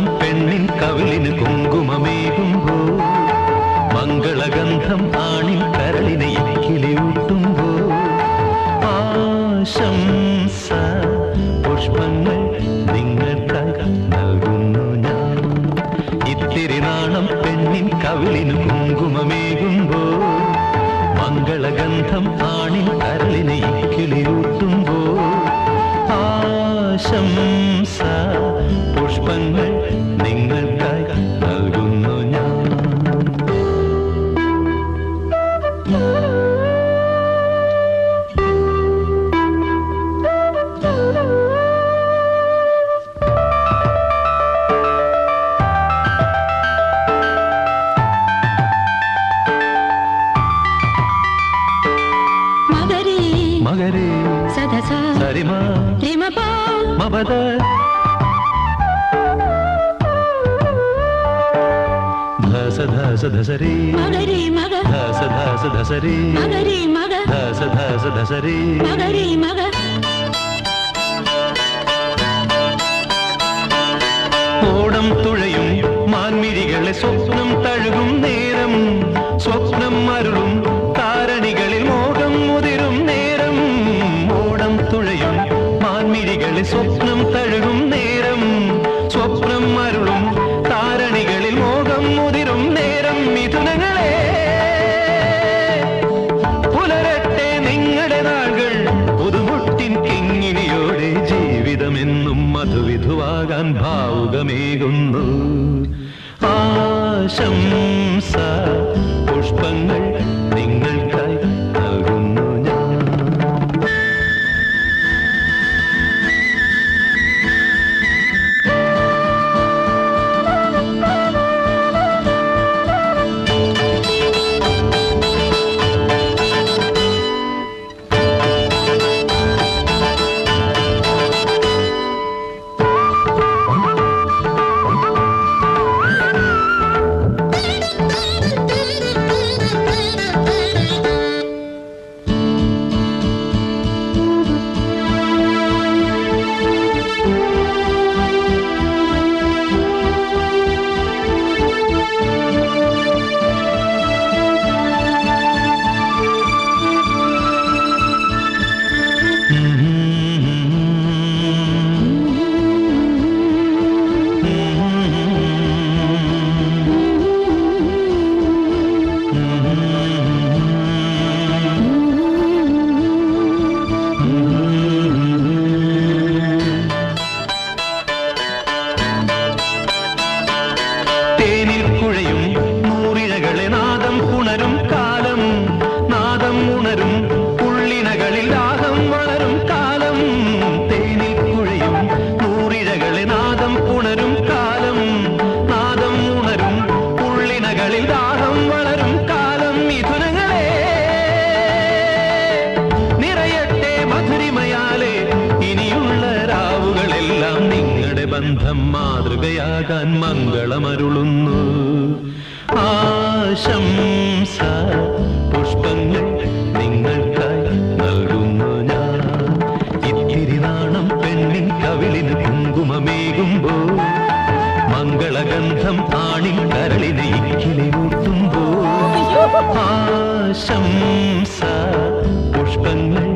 നാണം പെണ്ണിൻ കവിളിന് കുങ്കുമമേകുമ്പോ മംഗളഗന്ധം ആണിൻ കരളിനെ ഇക്കിളിയൂട്ടുമ്പോ ആശംസ പുഷ്പങ്ങൾ നിങ്ങൾക്കായി നൽകുന്നു ഞാൻ. ഇത്തിരി നാണം പെണ്ണിൻ കവിളിന് കുങ്കുമമേകുമ്പോ മംഗളഗന്ധം ആണിൻ കരളിനെ ഇക്കിളിയൂട്ടുമ്പോ ആശംസ പുഷ്പങ്ങൾ നിങ്ങൾക്കായി നൽകുന്നു ഞാൻ. മഗരേ സദസ സരിമ രിമപ മബദ ധസ ധസ ധസരി മഗരി മഗ ധസ ധസ ധസരി മഗരി മഗ ധസ ധസ ധസരി മഗരി മഗ. ഓടം തുഴയും മാൻമിഴികളെ സ്വപ്നം തഴുകും നേരം സ്വപ്നം അരുളും താരണികളിൽ മോഹം മുതിരും നേരം. ഓടം തുഴയും മാൻമിഴികളെ സ്വപ്നം തഴുകും നേരം സ്വപ്നം അരുളും താരണികളിൽ മോഹം മുതിരും നേരം. മിഥുനങ്ങളെ പുലരട്ടെ നിങ്ങളുടെ നാളുകൾ പുതുമുട്ടിൻ കിങ്ങിണിയോടെ ജീവിതമെന്നും മധുവിധുവാകാൻ ഭാവുകമേകുന്നു. ആശംസ പുഷ്പങ്ങൾ നിങ്ങൾക്കായി നൽകുന്നു ഞാൻ. തേനിൽ കുഴയും നൂറിഴകളെ നാദം ഉണരും കാലം നാദം ഉണരും ഉള്ളിനകളിൽ ദാഹം വളരും കാലം. തേനിൽ കുഴയും നൂറിഴകളെ നാദം ഉണരും കാലം നാദം ഉണരും ഉള്ളിനകളിൽ ദാഹം വളരും കാലം. മിഥുനങ്ങളെ നിറയട്ടെ മധുരിമയാലെ ഇനിയുള്ള രാവുകളെല്ലാം നിങ്ങളുടെ ബന്ധം മാതൃകയാകാൻ മംഗളമരുളുന്നു. ആശംസ പുഷ്പങ്ങൾ നിങ്ങൾക്കായി നൽകുന്നു ഞാൻ. ഇത്തിരി നാണം പെണ്ണിൻ കവിളിന് കുങ്കുമമേകുമ്പോ മംഗളഗന്ധം ആണിൻ കരളിനെ ഇക്കിളിയൂട്ടുമ്പോ ആശംസ പുഷ്പങ്ങൾ